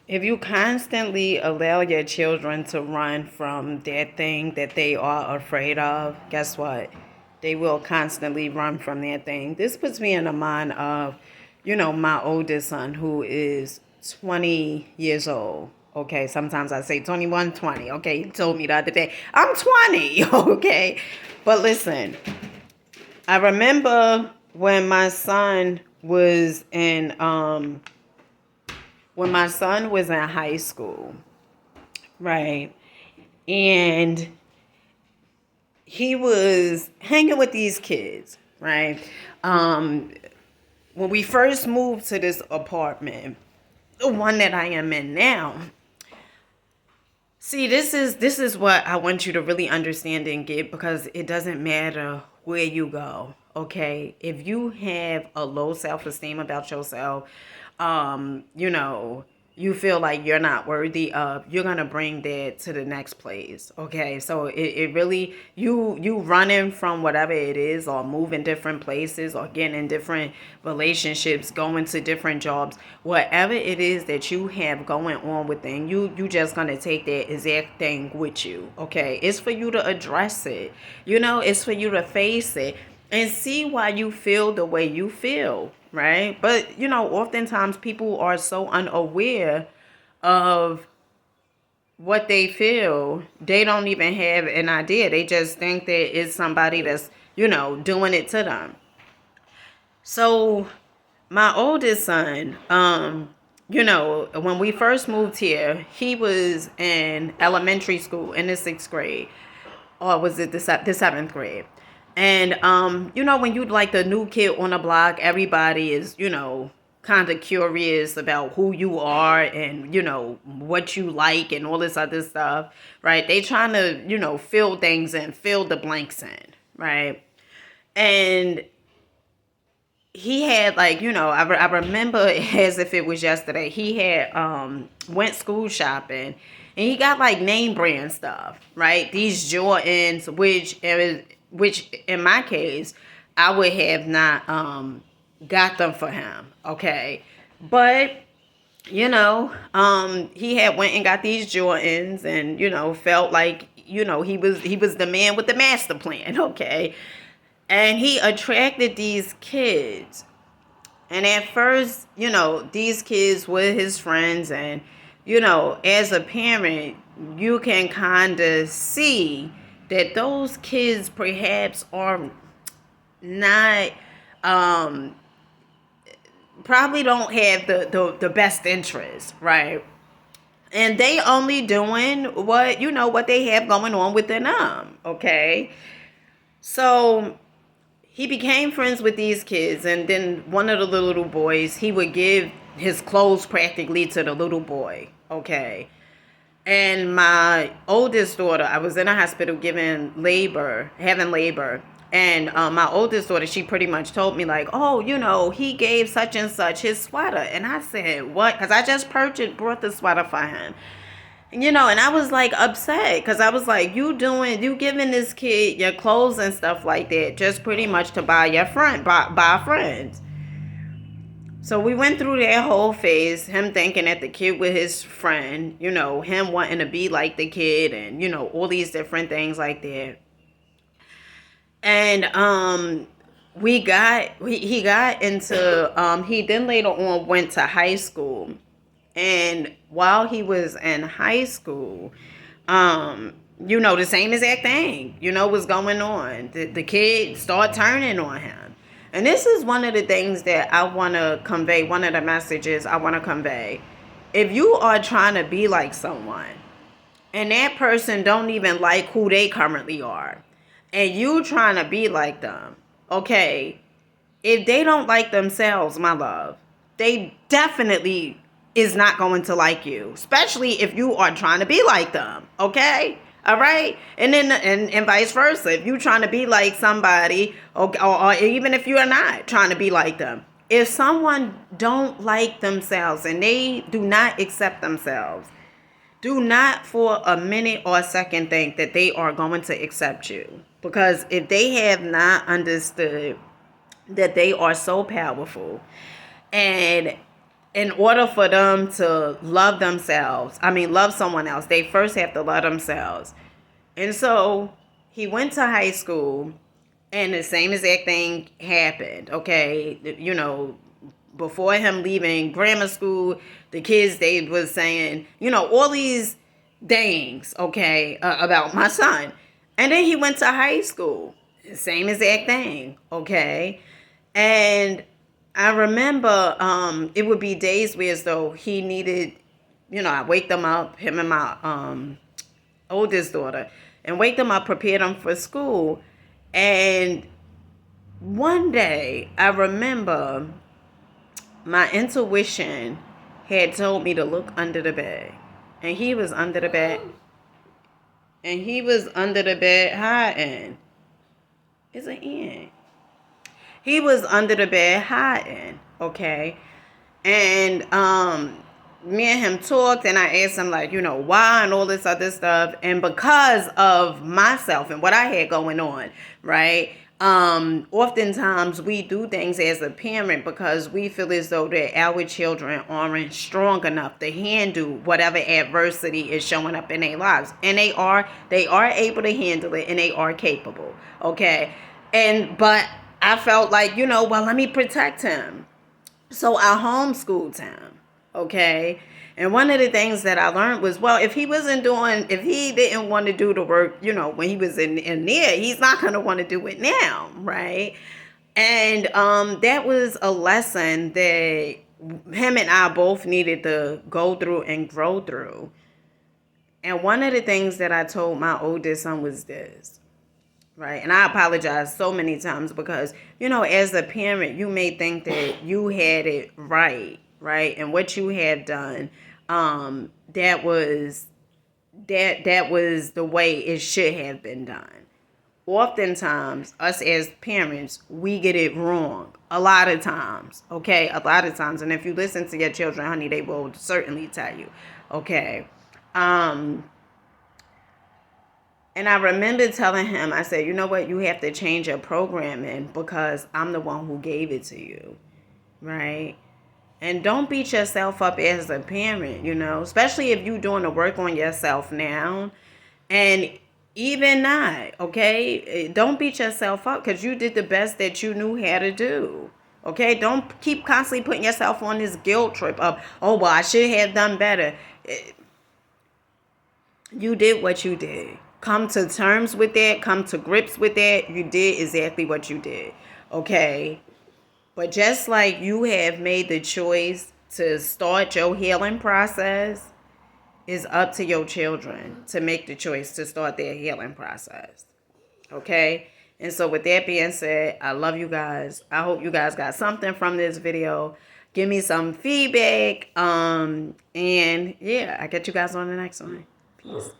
If you constantly allow your children to run from that thing that they are afraid of, guess what? They will constantly run from that thing. This puts me in the mind of, my oldest son who is 20 years old. Okay, sometimes I say 21, 20. Okay, he told me the other day, I'm 20. Okay, but listen, I remember when my son was in high school, right? And he was hanging with these kids, right? Um, when we first moved to this apartment, the one that I am in now, see, this is what I want you to really understand and get, because it doesn't matter where you go. Okay, if you have a low self-esteem about yourself, you feel like you're not worthy of, you're gonna bring that to the next place. Okay, so it really, you running from whatever it is, or moving different places, or getting in different relationships, going to different jobs, whatever it is that you have going on within you, you just gonna take that exact thing with you. Okay, it's for you to address it. It's for you to face it and see why you feel the way you feel, right? But oftentimes people are so unaware of what they feel, they don't even have an idea. They just think that it's somebody that's doing it to them. So my oldest son, when we first moved here, he was in elementary school in the 6th grade, or was it the 7th grade? And when you like the new kid on the block, everybody is kind of curious about who you are, and what you like and all this other stuff, right? They trying to fill things in, fill the blanks in, right? And he had, like, I remember as if it was yesterday, he had went school shopping, and he got like name brand stuff, right? These Jordans, which in my case I would have not got them for him. Okay, but he had went and got these Jordans, and felt like he was the man with the master plan. Okay, and he attracted these kids. And at first, these kids were his friends. And, as a parent, you can kind of see that those kids perhaps are not, um, probably don't have the best interest, right? And they only doing what they have going on within them, okay? So he became friends with these kids, and then one of the little boys, he would give his clothes practically to the little boy. Okay, and my oldest daughter, I was in a hospital having labor, and my oldest daughter, she pretty much told me like, oh, he gave such and such his sweater. And I said, what? Because I just brought the sweater for him. And I was like upset, because I was like, you giving this kid your clothes and stuff like that, just pretty much to buy friends. So we went through that whole phase, him thinking that the kid was his friend, him wanting to be like the kid, and all these different things like that. And he got into he then later on went to high school. And while he was in high school, the same exact thing, was going on. The kid started turning on him. And this is one of the things that I want to convey, one of the messages I want to convey. If you are trying to be like someone, and that person don't even like who they currently are, and you trying to be like them, okay, if they don't like themselves, my love, they definitely is not going to like you, especially if you are trying to be like them. Okay, all right. And then and vice versa, if you're trying to be like somebody, or even if you are not trying to be like them, if someone don't like themselves and they do not accept themselves, do not for a minute or a second think that they are going to accept you. Because if they have not understood that they are so powerful, and in order for them to love themselves, love someone else, they first have to love themselves. And so he went to high school, and the same exact thing happened. Okay, before him leaving grammar school, the kids, they was saying, all these things, okay, about my son. And then he went to high school, same exact thing, okay. And I remember it would be days where as though he needed, I wake them up, him and my oldest daughter, and wake them up, prepare them for school. And one day, I remember my intuition had told me to look under the bed. And he was under the bed. And he was under the bed hiding. It's an end. He was under the bed hiding, okay? And me and him talked, and I asked him, like, why and all this other stuff. And because of myself and what I had going on, right? Oftentimes we do things as a parent because we feel as though that our children aren't strong enough to handle whatever adversity is showing up in their lives. And they are able to handle it, and they are capable, okay? But I felt like, well, let me protect him. So I homeschooled him, okay? And one of the things that I learned was, well, if he didn't want to do the work, when he was in there, he's not going to want to do it now, right? And that was a lesson that him and I both needed to go through and grow through. And one of the things that I told my oldest son was this. Right. And I apologize so many times because, as a parent, you may think that you had it right. Right. And what you had done, that was the way it should have been done. Oftentimes, us as parents, we get it wrong. A lot of times. Okay. A lot of times. And if you listen to your children, honey, they will certainly tell you. Okay. And I remember telling him, I said, you know what, you have to change your programming because I'm the one who gave it to you, right? And don't beat yourself up as a parent, especially if you're doing the work on yourself now. And even not, okay? Don't beat yourself up because you did the best that you knew how to do. Okay? Don't keep constantly putting yourself on this guilt trip of, oh, well, I should have done better. You did what you did. Come to terms with that. Come to grips with that. You did exactly what you did. Okay? But just like you have made the choice to start your healing process, it's up to your children to make the choice to start their healing process. Okay? And so with that being said, I love you guys. I hope you guys got something from this video. Give me some feedback. And yeah, I get you guys on the next one. Peace.